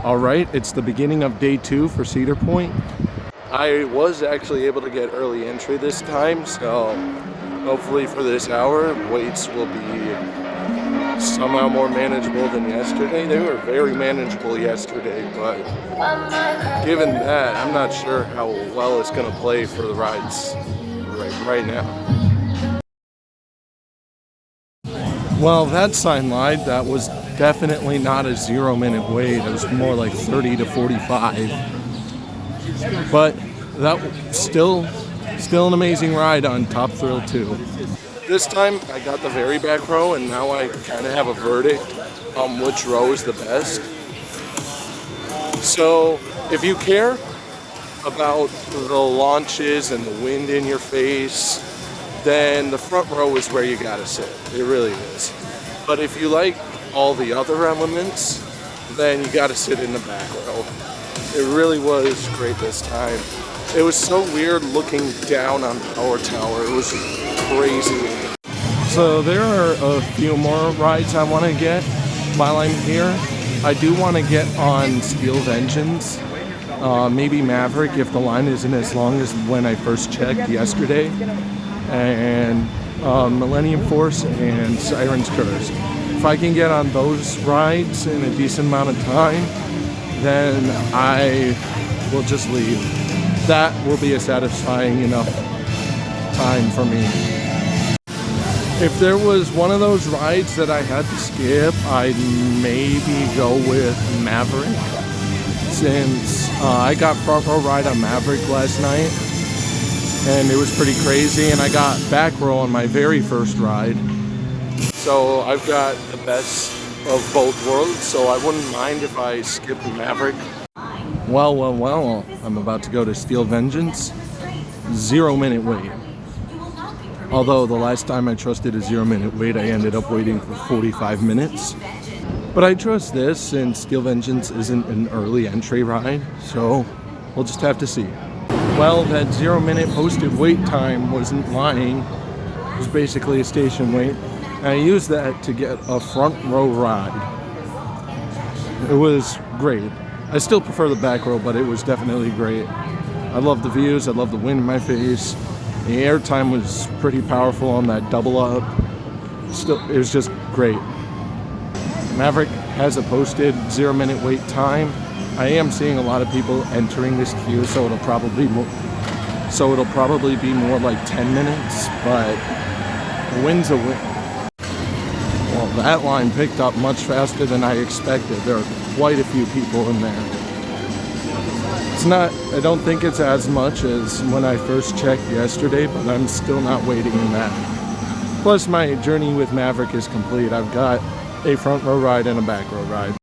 All right, it's the beginning of day 2 for Cedar Point. I was actually able to get early entry this time, so hopefully for this hour, weights will be somehow more manageable than yesterday. They were very manageable yesterday, but given that, I'm not sure how well it's going to play for the rides right now. Well, that sign lied, that was definitely not a 0-minute wait. It was more like 30 to 45. But that still an amazing ride on Top Thrill 2. This time I got the very back row, and now I kind of have a verdict on which row is the best. So if you care about the launches and the wind in your face, then the front row is where you gotta sit. It really is. But if you like all the other elements, then you gotta sit in the back row. It really was great this time. It was so weird looking down on Power Tower. It was crazy. So there are a few more rides I want to get while I'm here. I do want to get on Steel Vengeance, maybe Maverick if the line isn't as long as when I first checked yesterday, and Millennium Force and Siren's Curse. If I can get on those rides in a decent amount of time, then I will just leave. That will be a satisfying enough time for me. If there was one of those rides that I had to skip, I'd maybe go with Maverick, since I got front row ride on Maverick last night, and it was pretty crazy, and I got back row on my very first ride. So I've got the best of both worlds, so I wouldn't mind if I skipped Maverick. Well, I'm about to go to Steel Vengeance. 0-minute wait. Although the last time I trusted a 0-minute wait, I ended up waiting for 45 minutes. But I trust this, since Steel Vengeance isn't an early entry ride, so we'll just have to see. Well, that 0-minute posted wait time wasn't lying. It was basically a station wait. I used that to get a front row ride. It was great. I still prefer the back row, but it was definitely great. I love the views, I love the wind in my face. The airtime was pretty powerful on that double up. Still, it was just great. Maverick has a posted 0-minute wait time. I am seeing a lot of people entering this queue, so it'll probably be more like 10 minutes, but a win's a win. Well, that line picked up much faster than I expected. There are quite a few people in there. I don't think it's as much as when I first checked yesterday, but I'm still not waiting in that. Plus, my journey with Maverick is complete. I've got a front row ride and a back row ride.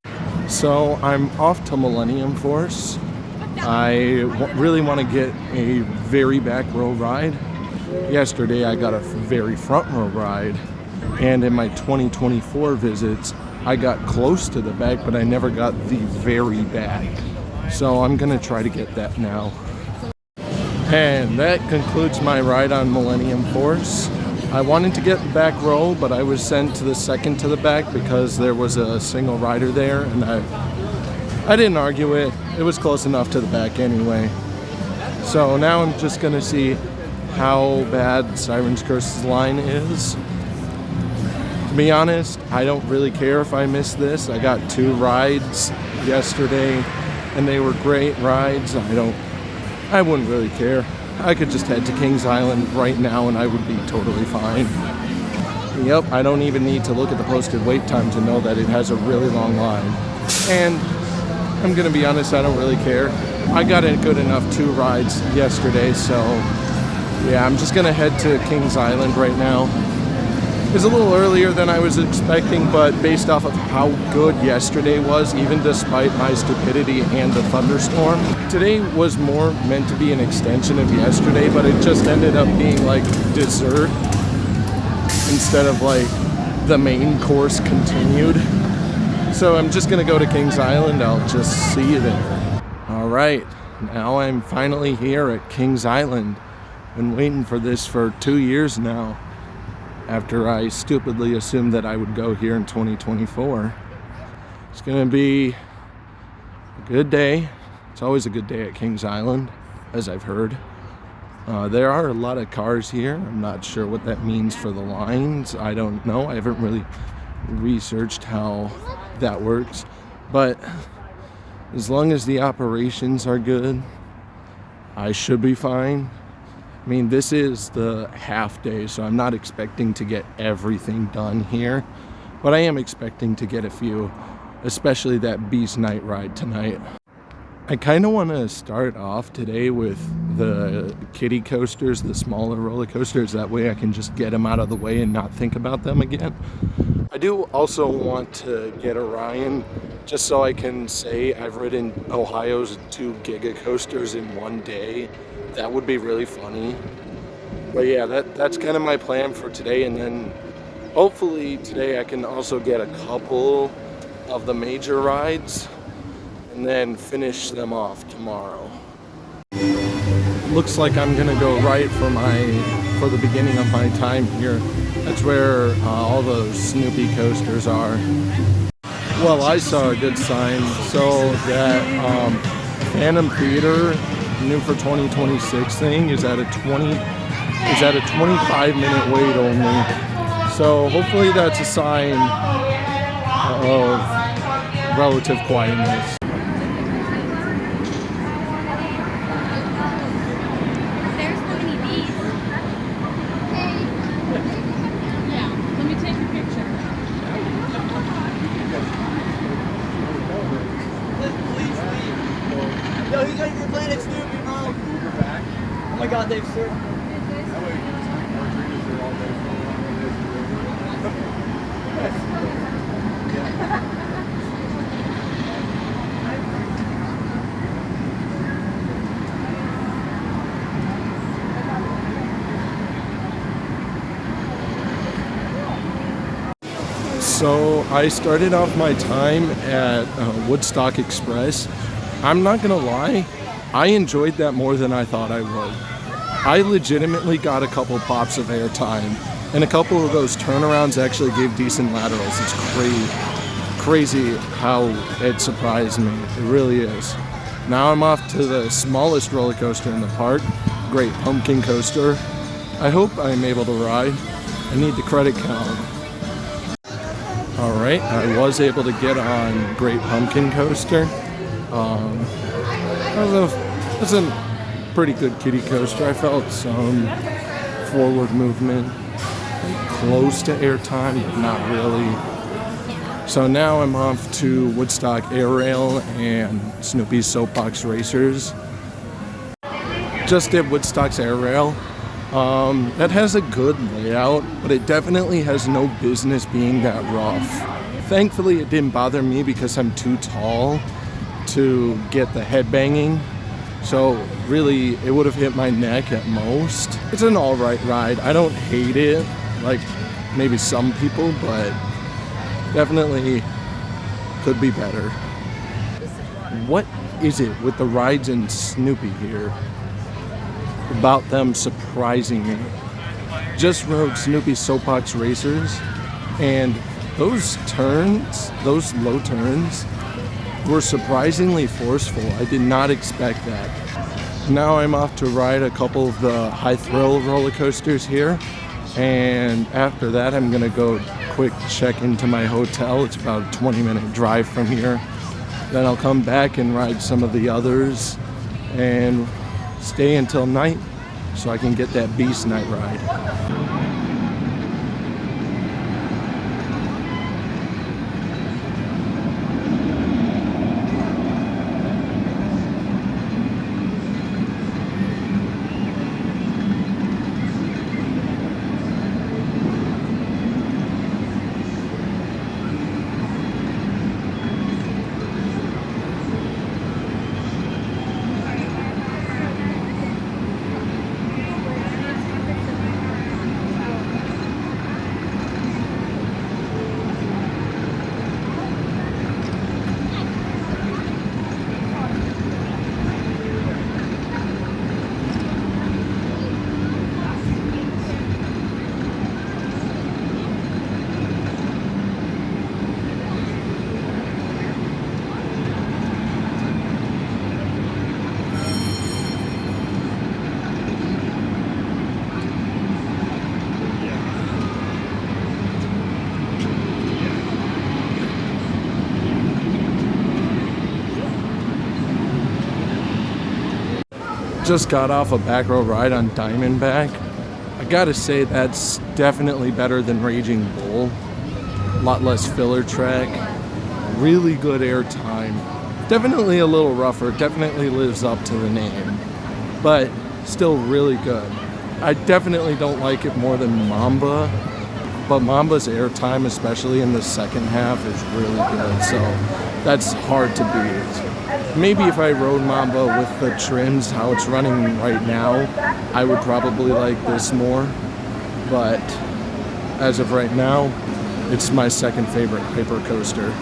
So I'm off to Millennium Force. I really want to get a very back row ride. Yesterday, I got a very front row ride. And in my 2024 visits, I got close to the back, but I never got the very back. So I'm gonna try to get that now. And that concludes my ride on Millennium Force. I wanted to get the back row, but I was sent to the second to the back because there was a single rider there, and I didn't argue it. It was close enough to the back anyway. So now I'm just gonna see how bad Siren's Curse's line is. To be honest, I don't really care if I miss this. I got 2 rides yesterday, and they were great rides. I wouldn't really care. I could just head to Kings Island right now and I would be totally fine. Yep, I don't even need to look at the posted wait time to know that it has a really long line. And I'm gonna be honest, I don't really care. I got a good enough 2 rides yesterday, so yeah, I'm just gonna head to Kings Island right now. It's a little earlier than I was expecting, but based off of how good yesterday was, even despite my stupidity and the thunderstorm, today was more meant to be an extension of yesterday, but it just ended up being like dessert instead of like the main course continued. So I'm just gonna go to Kings Island. I'll just see you there. All right, now I'm finally here at Kings Island. Been waiting for this for 2 years now, after I stupidly assumed that I would go here in 2024. It's gonna be Good day. It's always a good day at Kings Island, as I've heard. There are a lot of cars here. I'm not sure what that means for the lines. I don't know. I haven't really researched how that works. But as long as the operations are good, I should be fine. I mean, this is the half day, so I'm not expecting to get everything done here. But I am expecting to get a few, especially that Beast Night ride tonight. I kind of want to start off today with the kiddie coasters, the smaller roller coasters. That way I can just get them out of the way and not think about them again. I do also want to get Orion just so I can say I've ridden Ohio's 2 giga coasters in one day. That would be really funny. But yeah, that's kind of my plan for today. And then hopefully today I can also get a couple of the major rides and then finish them off tomorrow. Looks like I'm gonna go right for the beginning of my time here. That's where all those Snoopy coasters are. Well, I saw a good sign, so that Phantom Theater new for 2026 thing is at a 25-minute wait only. So hopefully that's a sign of relative quietness. Yo, he's ready for Planet Snoopy, bro. Oh my god, they've surfed. So I started off my time at Woodstock Express. I'm not gonna lie, I enjoyed that more than I thought I would. I legitimately got a couple pops of airtime, and a couple of those turnarounds actually gave decent laterals. It's crazy how it surprised me. It really is. Now I'm off to the smallest roller coaster in the park, Great Pumpkin Coaster. I hope I'm able to ride. I need the credit count. Alright, I was able to get on Great Pumpkin Coaster. It's a pretty good kiddie coaster. I felt some forward movement, close to airtime, but not really. So now I'm off to Woodstock Air Rail and Snoopy's Soapbox Racers. Just did Woodstock's Air Rail. That has a good layout, but it definitely has no business being that rough. Thankfully, it didn't bother me because I'm too tall to get the headbanging. So really, it would have hit my neck at most. It's an alright ride. I don't hate it like maybe some people, but definitely could be better. What is it with the rides in Snoopy here about them surprising me? Just rode Snoopy's Soapbox Racers, and those turns, those low turns, were surprisingly forceful. I did not expect that. Now I'm off to ride a couple of the high thrill roller coasters here, and after that I'm gonna go quick check into my hotel. It's about a 20-minute drive from here. Then I'll come back and ride some of the others and stay until night so I can get that Beast Night ride. just got off a back row ride on Diamondback. I gotta say that's definitely better than Raging Bull. A lot less filler track. Really good air time. Definitely a little rougher. Definitely lives up to the name. But still really good. I definitely don't like it more than Mamba. But Mamba's air time, especially in the second half, is really good. So that's hard to beat. Maybe if I rode Mamba with the trims, how it's running right now, I would probably like this more. But as of right now, it's my second favorite hyper coaster.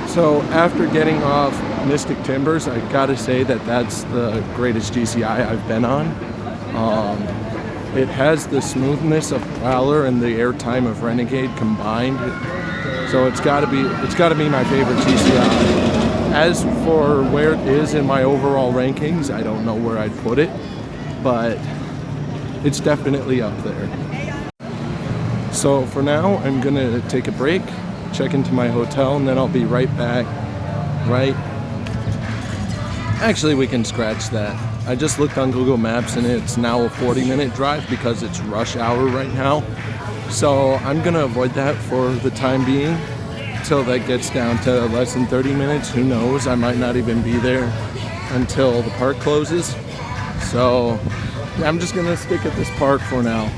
So after getting off Mystic Timbers, I gotta say that that's the greatest GCI I've been on. It has the smoothness of Prowler and the airtime of Renegade combined. So it's gotta be my favorite GCI. As for where it is in my overall rankings, I don't know where I'd put it, but it's definitely up there. So for now, I'm gonna take a break, check into my hotel, and then I'll be right back. Actually, we can scratch that. I just looked on Google Maps and it's now a 40-minute drive because it's rush hour right now. So I'm gonna avoid that for the time being till that gets down to less than 30 minutes. Who knows? I might not even be there until the park closes. So I'm just gonna stick at this park for now.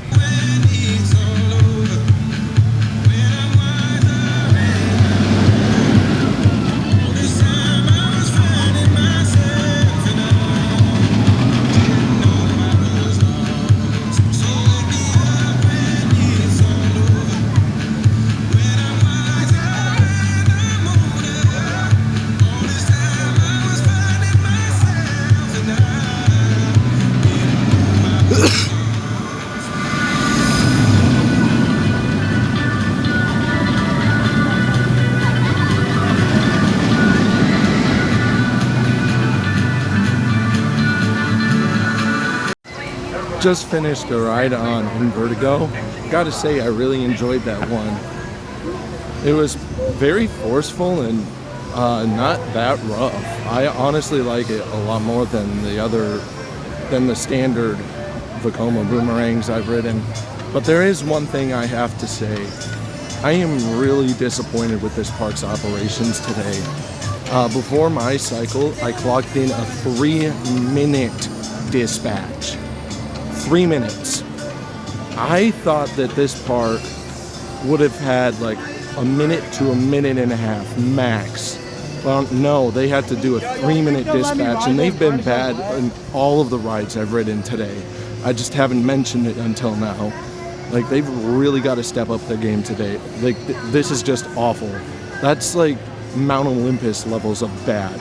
Just finished a ride on Vertigo. Gotta say, I really enjoyed that one. It was very forceful and not that rough. I honestly like it a lot more than the standard Vekoma boomerangs I've ridden. But there is one thing I have to say. I am really disappointed with this park's operations today. Before my cycle, I clocked in a 3-minute dispatch. 3 minutes. I thought that this park would have had like a minute to a minute and a half max. Well, no, they had to do a 3-minute dispatch, and they've been bad in all of the rides I've ridden today. I just haven't mentioned it until now. Like, they've really got to step up their game today. Like, this is just awful. That's like Mount Olympus levels of bad.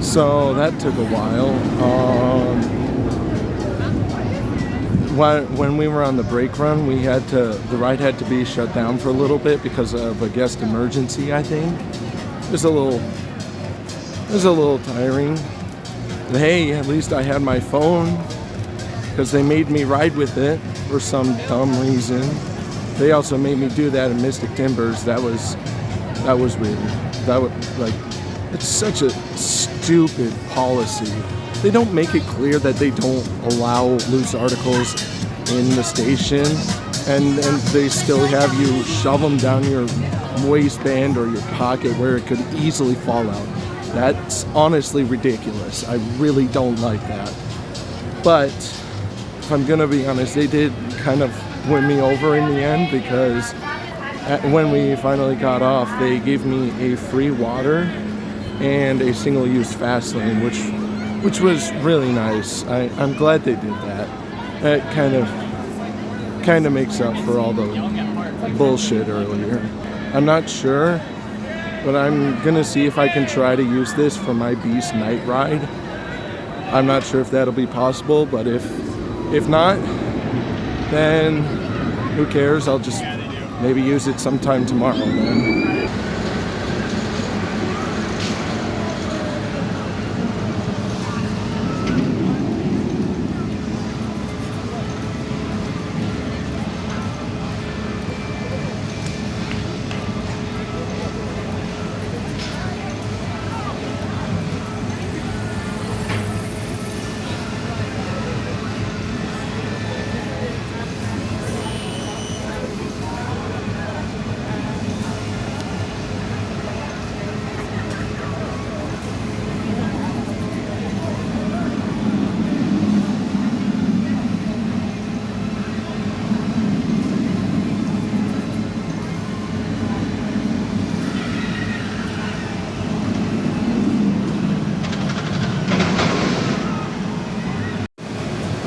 So that took a while. When we were on the brake run, the ride had to be shut down for a little bit because of a guest emergency, I think. It was a little tiring. But hey, at least I had my phone because they made me ride with it for some dumb reason. They also made me do that in Mystic Timbers. That was weird. It's such a stupid policy. They don't make it clear that they don't allow loose articles in the station, and they still have you shove them down your waistband or your pocket where it could easily fall out. That's honestly ridiculous. I really don't like that. But if I'm gonna be honest, they did kind of win me over in the end, because when we finally got off, they gave me a free water and a single-use fast lane, which was really nice. I'm glad they did that. That kind of makes up for all the bullshit earlier. I'm not sure, but I'm gonna see if I can try to use this for my Beast night ride. I'm not sure if that'll be possible, but if not, then who cares? I'll just maybe use it sometime tomorrow then.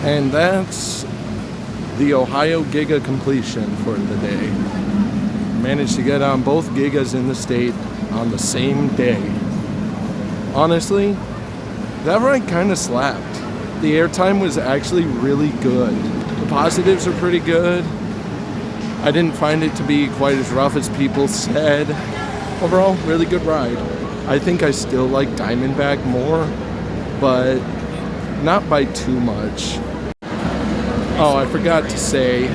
And that's the Ohio Giga completion for the day. Managed to get on both Gigas in the state on the same day. Honestly, that ride kind of slapped. The airtime was actually really good. The positives are pretty good. I didn't find it to be quite as rough as people said. Overall, really good ride. I think I still like Diamondback more, but not by too much. Oh, I forgot to say,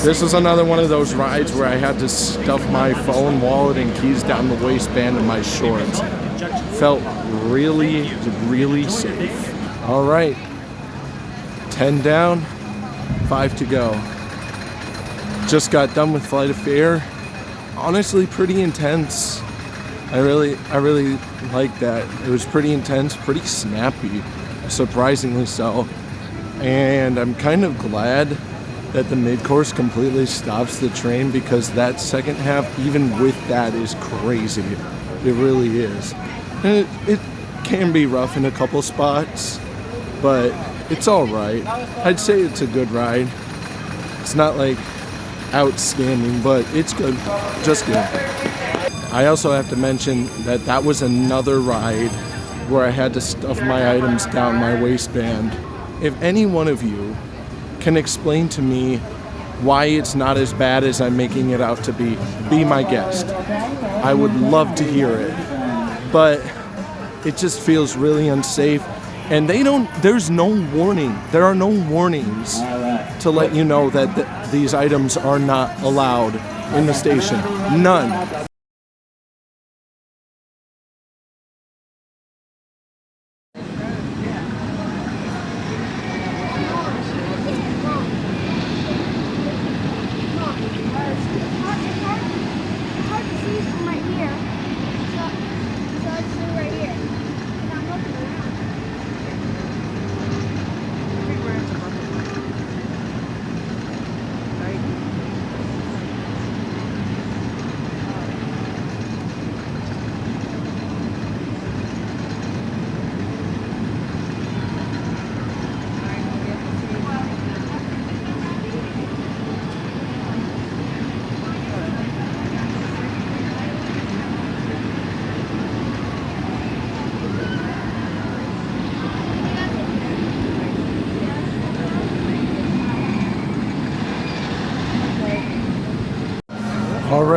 this was another one of those rides where I had to stuff my phone, wallet, and keys down the waistband of my shorts. Felt really, really safe. All right, 10 down, 5 to go. Just got done with Flight of Fear. Honestly, pretty intense. I really liked that. It was pretty intense, pretty snappy, surprisingly so. And I'm kind of glad that the mid-course completely stops the train, because that second half, even with that, is crazy. It really is. And it can be rough in a couple spots, but it's all right. I'd say it's a good ride. It's not like outstanding, but it's good, just good. I also have to mention that that was another ride where I had to stuff my items down my waistband. If any one of you can explain to me why it's not as bad as I'm making it out to be my guest. I would love to hear it. But it just feels really unsafe. And there's no warning. There are no warnings to let you know that these items are not allowed in the station. None.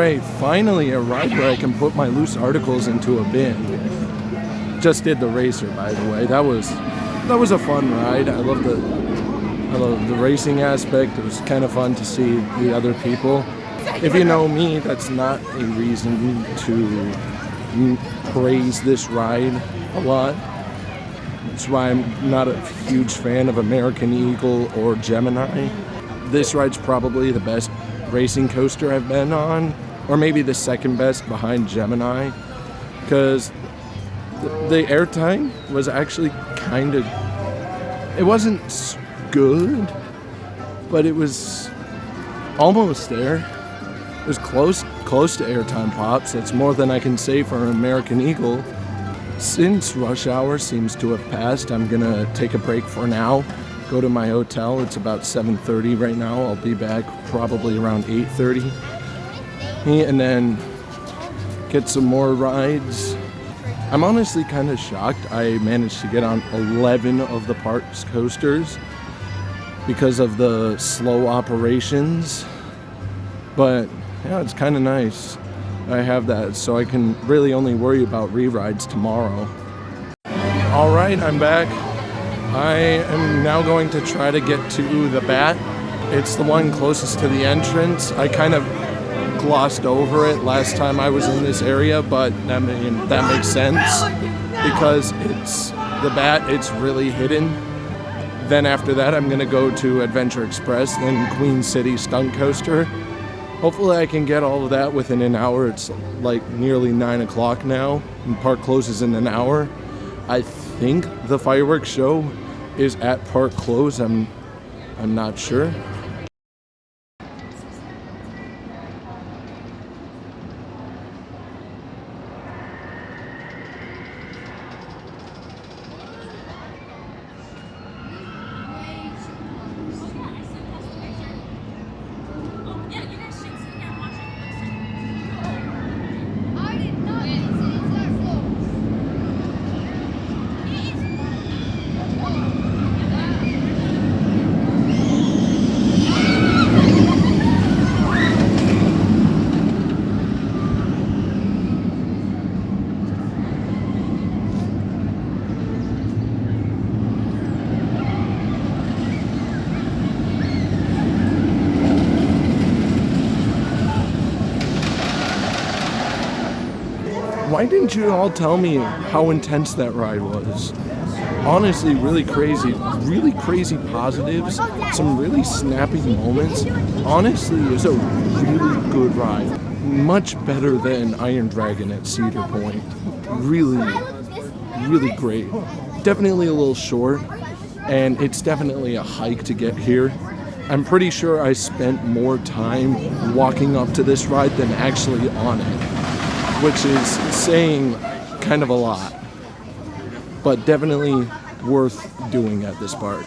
right, finally a ride where I can put my loose articles into a bin. Just did the racer, by the way. That was a fun ride. I love the racing aspect. It was kind of fun to see the other people. If you know me, that's not a reason to praise this ride a lot. That's why I'm not a huge fan of American Eagle or Gemini. This ride's probably the best racing coaster I've been on, or maybe the second best behind Gemini, because the airtime was actually kind of, it wasn't good, but it was almost there. It was close to airtime pops. That's more than I can say for an American Eagle. Since rush hour seems to have passed, I'm gonna take a break for now, go to my hotel. It's about 7:30 right now. I'll be back probably around 8:30, and then get some more rides. I'm honestly kind of shocked I managed to get on 11 of the park's coasters because of the slow operations, but yeah, it's kind of nice I have that, so I can really only worry about re-rides tomorrow. All right, I'm back. I am now going to try to get to the Bat. It's the one closest to the entrance. I kind of glossed over it last time I was in this area, but I mean, that makes sense because it's the Bat, it's really hidden. Then after that, I'm gonna go to Adventure Express, then Queen City Stunt Coaster. Hopefully I can get all of that within an hour. It's like nearly 9 o'clock now, and park closes in an hour. I think the fireworks show is at park close. I'm not sure. Why didn't you all tell me how intense that ride was? Honestly, really crazy positives, some really snappy moments. Honestly, it was a really good ride. Much better than Iron Dragon at Cedar Point. Really great. Definitely a little short, and it's definitely a hike to get here. I'm pretty sure I spent more time walking up to this ride than actually on it, which is saying kind of a lot, but definitely worth doing at this park.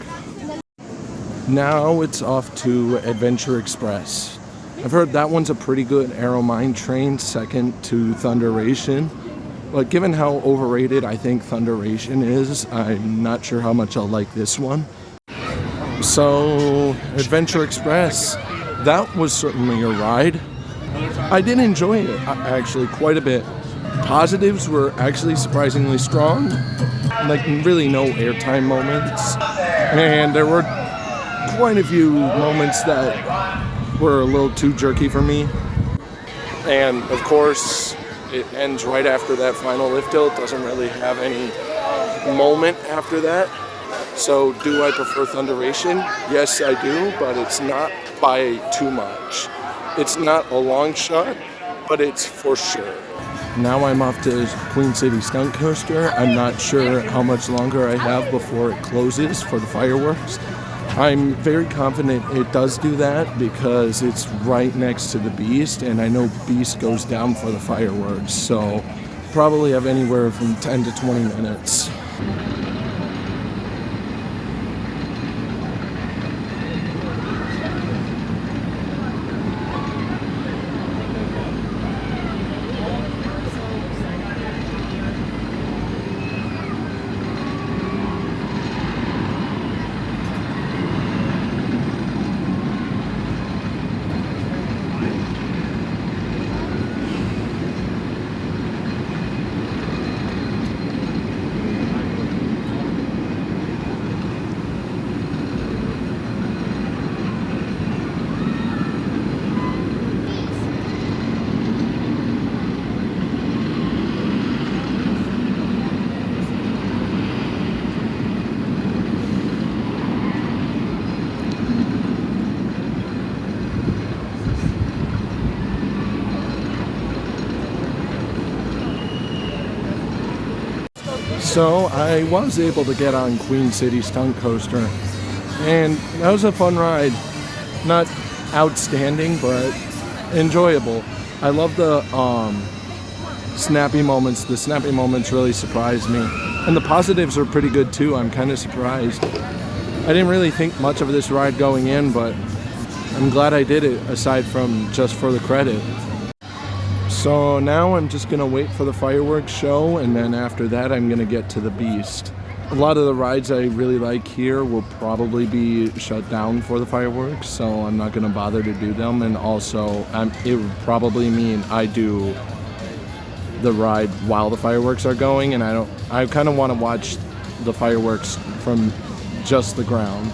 Now it's off to Adventure Express. I've heard that one's a pretty good Aero Mine train, second to Thunderation, but given how overrated I think Thunderation is, I'm not sure how much I'll like this one. So, Adventure Express, that was certainly a ride. I did enjoy it, actually, quite a bit. Positives were actually surprisingly strong, like really no airtime moments, and there were quite a few moments that were a little too jerky for me. And of course, it ends right after that final lift hill. It doesn't really have any moment after that. So do I prefer Thunderation? Yes, I do, but it's not by too much. It's not a long shot, but it's for sure. Now I'm off to Queen City Stunt Coaster. I'm not sure how much longer I have before it closes for the fireworks. I'm very confident it does do that because it's right next to the Beast, and I know Beast goes down for the fireworks, so probably have anywhere from 10 to 20 minutes. So I was able to get on Queen City Stunt Coaster, and that was a fun ride. Not outstanding, but enjoyable. I love the snappy moments. The snappy moments really surprised me, and the positives are pretty good too. I'm kind of surprised. I didn't really think much of this ride going in, but I'm glad I did it, aside from just for the credit. So now I'm just gonna wait for the fireworks show, and then after that I'm gonna get to the Beast. A lot of the rides I really like here will probably be shut down for the fireworks, so I'm not gonna bother to do them. And also, it would probably mean I do the ride while the fireworks are going, and I kind of want to watch the fireworks from just the ground.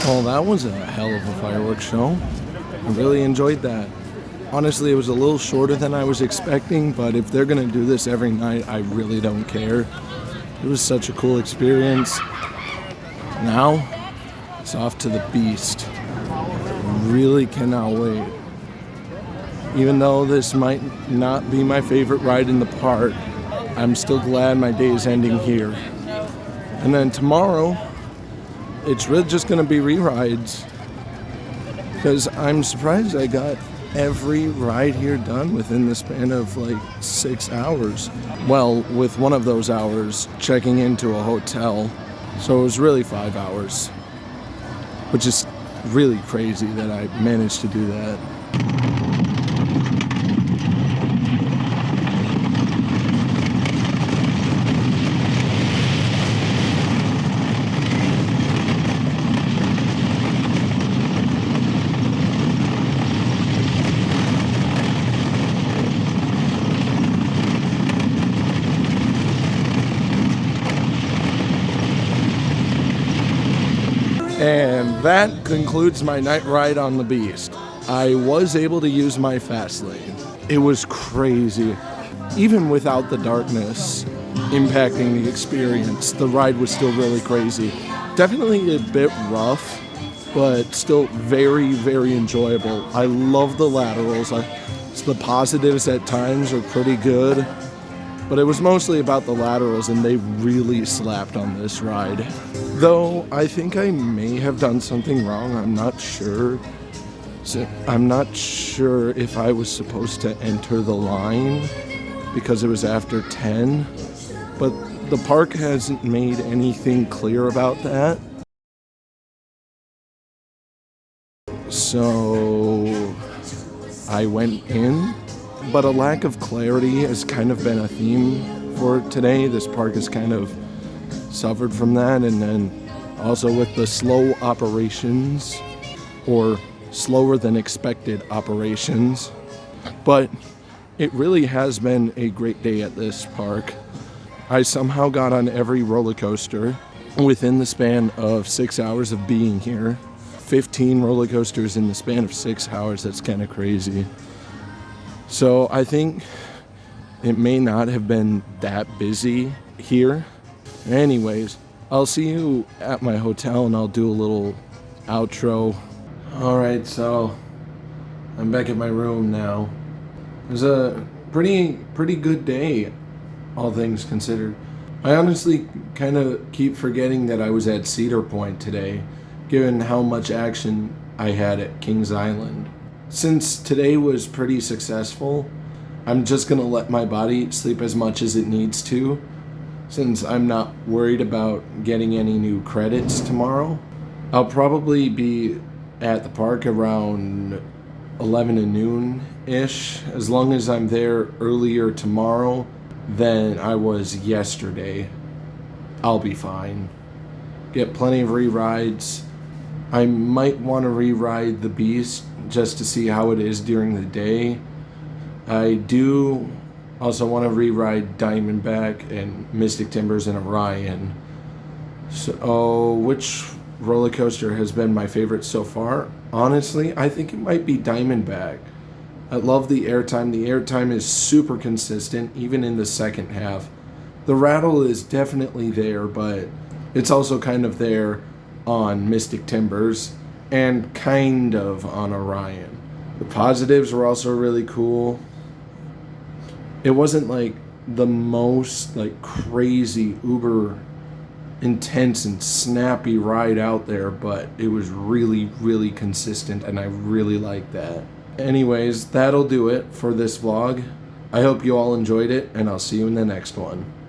Well, that was a hell of a fireworks show. I really enjoyed that. Honestly, it was a little shorter than I was expecting, but if they're gonna do this every night, I really don't care. It was such a cool experience. Now, it's off to the Beast. I really cannot wait. Even though this might not be my favorite ride in the park, I'm still glad my day is ending here. And then tomorrow, it's really just going to be re-rides, because I'm surprised I got every ride here done within the span of like 6 hours. Well, with one of those hours checking into a hotel, so it was really 5 hours, which is really crazy that I managed to do that. And that concludes my night ride on the Beast. I was able to use my fast lane. It was crazy. Even without the darkness impacting the experience, the ride was still really crazy. Definitely a bit rough, but still very, very enjoyable. I love the laterals. The positives at times are pretty good, but it was mostly about the laterals, and they really slapped on this ride. Though I think I may have done something wrong, I'm not sure. So I'm not sure if I was supposed to enter the line because it was after 10, but the park hasn't made anything clear about that. So I went in, but a lack of clarity has kind of been a theme for today. This park has kind of suffered from that, and then also with the slow operations, or slower than expected operations. But it really has been a great day at this park. I somehow got on every roller coaster within the span of 6 hours of being here. 15 roller coasters in the span of 6 hours, that's kind of crazy. So I think it may not have been that busy here. Anyways, I'll see you at my hotel, and I'll do a little outro. Alright, so I'm back at my room now. It was a pretty good day, all things considered. I honestly kind of keep forgetting that I was at Cedar Point today, given how much action I had at Kings Island. Since today was pretty successful, I'm just gonna let my body sleep as much as it needs to, since I'm not worried about getting any new credits tomorrow. I'll probably be at the park around 11 to noon-ish, as long as I'm there earlier tomorrow than I was yesterday. I'll be fine. Get plenty of re-rides. I might want to re-ride the Beast just to see how it is during the day. I do also want to re-ride Diamondback and Mystic Timbers and Orion. So, which roller coaster has been my favorite so far? Honestly, I think it might be Diamondback. I love the airtime. The airtime is super consistent, even in the second half. The rattle is definitely there, but it's also kind of there on Mystic Timbers and kind of on Orion. The positives were also really cool. It wasn't like the most like crazy uber intense and snappy ride out there, but it was really, really consistent, and I really like that. Anyways, that'll do it for this vlog. I hope you all enjoyed it, and I'll see you in the next one.